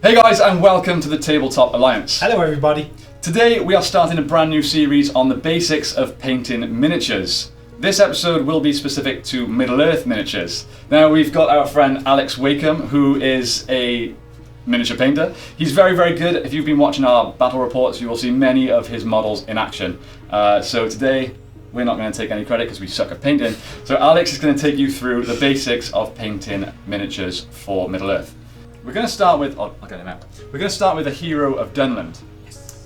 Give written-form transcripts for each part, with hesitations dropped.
Hey guys, and welcome to the Tabletop Alliance. Hello everybody. Today we are starting a brand new series on the basics of painting miniatures. This episode will be specific to Middle Earth miniatures. Now we've got our friend Alex Wakeham, who is a miniature painter. He's very, very good. If you've been watching our battle reports, you will see many of his models in action. So today, we're not going to take any credit because we suck at painting. So Alex is going to take you through the basics of painting miniatures for Middle Earth. We're going to start with, I'll get him out. We're going to start with a hero of Dunland.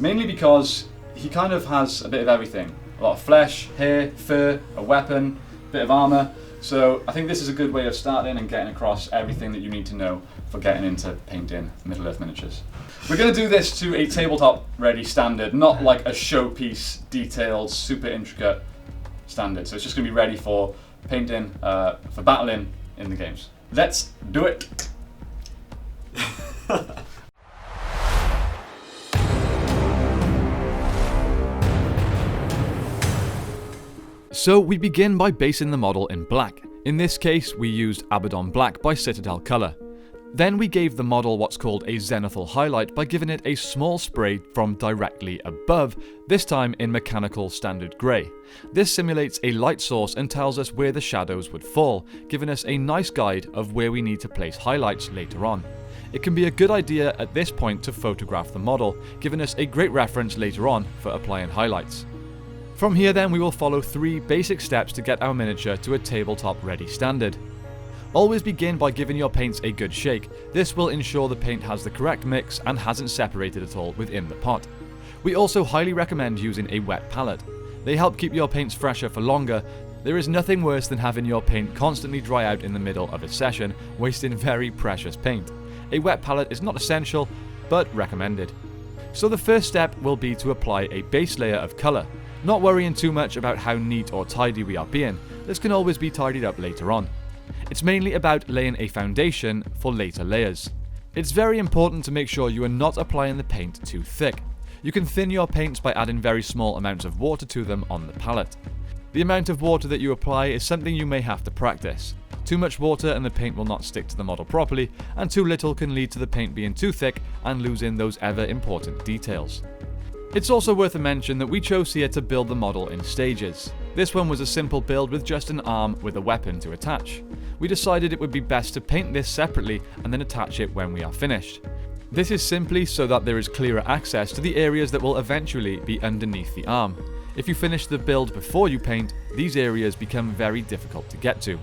Mainly because he kind of has a bit of everything. A lot of flesh, hair, fur, a weapon, a bit of armor. So I think this is a good way of starting and getting across everything that you need to know for getting into painting Middle Earth miniatures. We're going to do this to a tabletop ready standard, not like a showpiece, detailed, super intricate standard. So it's just going to be ready for painting, for battling in the games. Let's do it! So we begin by basing the model in black. In this case, we used Abaddon Black by Citadel Colour. Then we gave the model what's called a zenithal highlight by giving it a small spray from directly above, this time in mechanical standard grey. This simulates a light source and tells us where the shadows would fall, giving us a nice guide of where we need to place highlights later on. It can be a good idea at this point to photograph the model, giving us a great reference later on for applying highlights. From here then we will follow 3 basic steps to get our miniature to a tabletop ready standard. Always begin by giving your paints a good shake. This will ensure the paint has the correct mix and hasn't separated at all within the pot. We also highly recommend using a wet palette. They help keep your paints fresher for longer. There is nothing worse than having your paint constantly dry out in the middle of a session, wasting very precious paint. A wet palette is not essential, but recommended. So the first step will be to apply a base layer of colour. Not worrying too much about how neat or tidy we are being, this can always be tidied up later on. It's mainly about laying a foundation for later layers. It's very important to make sure you are not applying the paint too thick. You can thin your paints by adding very small amounts of water to them on the palette. The amount of water that you apply is something you may have to practice. Too much water and the paint will not stick to the model properly, and too little can lead to the paint being too thick and losing those ever important details. It's also worth a mention that we chose here to build the model in stages. This one was a simple build with just an arm with a weapon to attach. We decided it would be best to paint this separately and then attach it when we are finished. This is simply so that there is clearer access to the areas that will eventually be underneath the arm. If you finish the build before you paint, these areas become very difficult to get to.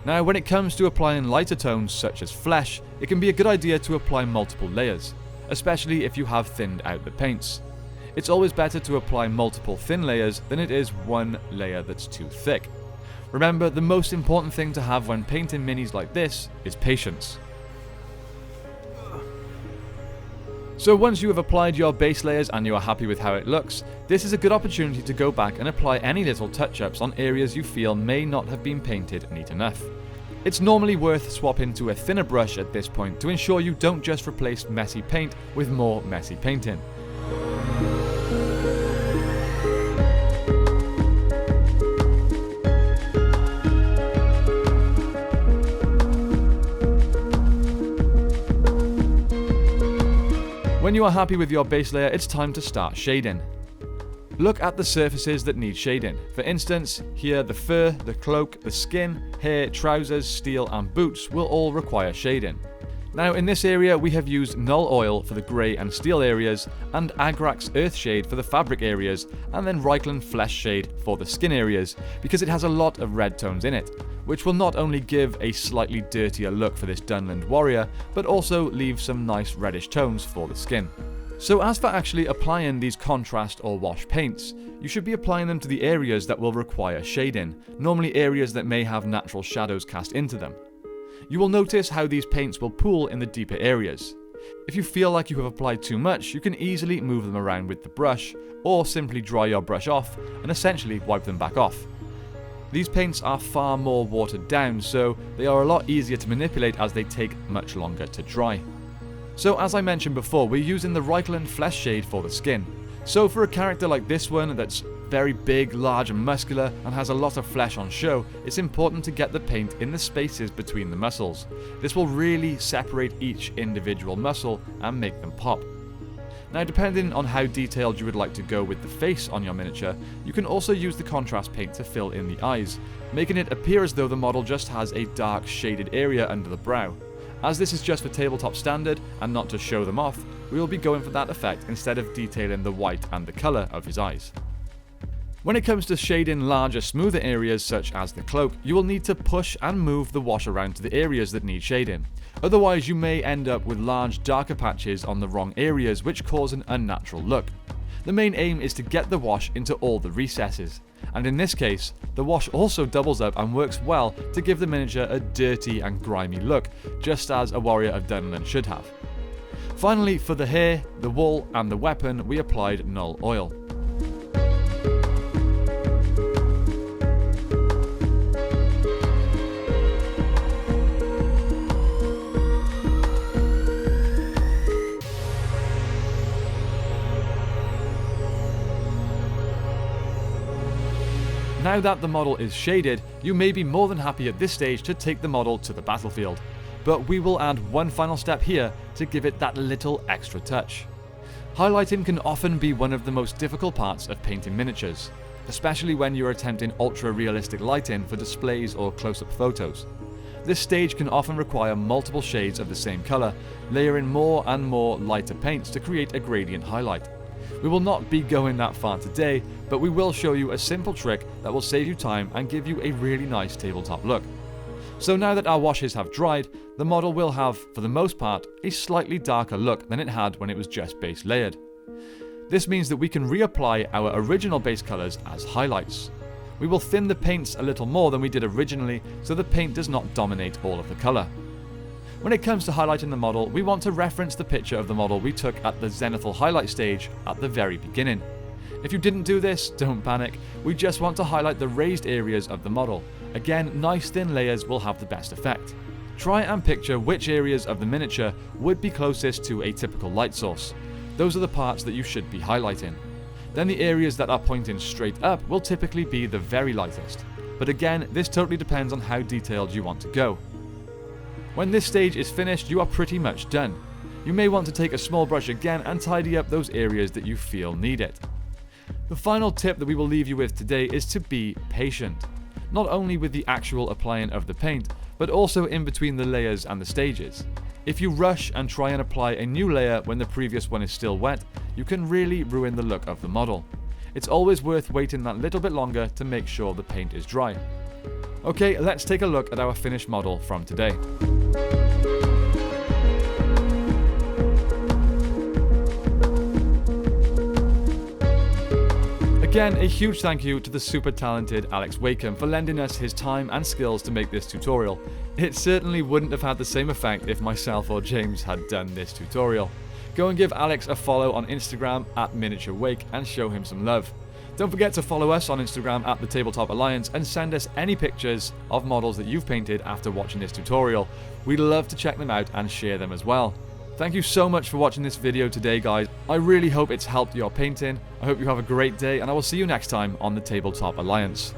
Now, when it comes to applying lighter tones such as flesh, it can be a good idea to apply multiple layers, especially if you have thinned out the paints. It's always better to apply multiple thin layers than it is one layer that's too thick. Remember, the most important thing to have when painting minis like this is patience. So once you have applied your base layers and you are happy with how it looks, this is a good opportunity to go back and apply any little touch-ups on areas you feel may not have been painted neat enough. It's normally worth swapping to a thinner brush at this point to ensure you don't just replace messy paint with more messy painting. When you are happy with your base layer, it's time to start shading. Look at the surfaces that need shading. For instance, here the fur, the cloak, the skin, hair, trousers, steel and boots will all require shading. Now in this area we have used Null Oil for the grey and steel areas, and Agrax Earth Shade for the fabric areas, and then Reikland Flesh Shade for the skin areas, because it has a lot of red tones in it, which will not only give a slightly dirtier look for this Dunland warrior, but also leave some nice reddish tones for the skin. So as for actually applying these contrast or wash paints, you should be applying them to the areas that will require shading, normally areas that may have natural shadows cast into them. You will notice how these paints will pool in the deeper areas. If you feel like you have applied too much, you can easily move them around with the brush, or simply dry your brush off and essentially wipe them back off. These paints are far more watered down, so they are a lot easier to manipulate as they take much longer to dry. So as I mentioned before, we're using the Reikland Flesh Shade for the skin. So for a character like this one that's very big, large and muscular and has a lot of flesh on show, it's important to get the paint in the spaces between the muscles. This will really separate each individual muscle and make them pop. Now, depending on how detailed you would like to go with the face on your miniature, you can also use the contrast paint to fill in the eyes, making it appear as though the model just has a dark shaded area under the brow. As this is just for tabletop standard and not to show them off, we will be going for that effect instead of detailing the white and the colour of his eyes. When it comes to shading larger, smoother areas such as the cloak, you will need to push and move the wash around to the areas that need shading. Otherwise, you may end up with large, darker patches on the wrong areas which cause an unnatural look. The main aim is to get the wash into all the recesses, and in this case, the wash also doubles up and works well to give the miniature a dirty and grimy look, just as a warrior of Dunland should have. Finally, for the hair, the wool and the weapon, we applied null oil. Now that the model is shaded, you may be more than happy at this stage to take the model to the battlefield. But we will add one final step here to give it that little extra touch. Highlighting can often be one of the most difficult parts of painting miniatures, especially when you're attempting ultra-realistic lighting for displays or close-up photos. This stage can often require multiple shades of the same colour, layering more and more lighter paints to create a gradient highlight. We will not be going that far today, but we will show you a simple trick that will save you time and give you a really nice tabletop look. So now that our washes have dried, the model will have, for the most part, a slightly darker look than it had when it was just base layered. This means that we can reapply our original base colours as highlights. We will thin the paints a little more than we did originally, so the paint does not dominate all of the colour. When it comes to highlighting the model, we want to reference the picture of the model we took at the zenithal highlight stage at the very beginning. If you didn't do this, don't panic, we just want to highlight the raised areas of the model. Again, nice thin layers will have the best effect. Try and picture which areas of the miniature would be closest to a typical light source. Those are the parts that you should be highlighting. Then the areas that are pointing straight up will typically be the very lightest. But again, this totally depends on how detailed you want to go. When this stage is finished, you are pretty much done. You may want to take a small brush again and tidy up those areas that you feel need it. The final tip that we will leave you with today is to be patient. Not only with the actual applying of the paint, but also in between the layers and the stages. If you rush and try and apply a new layer when the previous one is still wet, you can really ruin the look of the model. It's always worth waiting that little bit longer to make sure the paint is dry. Okay, let's take a look at our finished model from today. Again, a huge thank you to the super talented Alex Wakeham for lending us his time and skills to make this tutorial. It certainly wouldn't have had the same effect if myself or James had done this tutorial. Go and give Alex a follow on Instagram @miniaturewake and show him some love. Don't forget to follow us on Instagram @the Tabletop Alliance and send us any pictures of models that you've painted after watching this tutorial. We'd love to check them out and share them as well. Thank you so much for watching this video today, guys. I really hope it's helped your painting. I hope you have a great day, and I will see you next time on the Tabletop Alliance.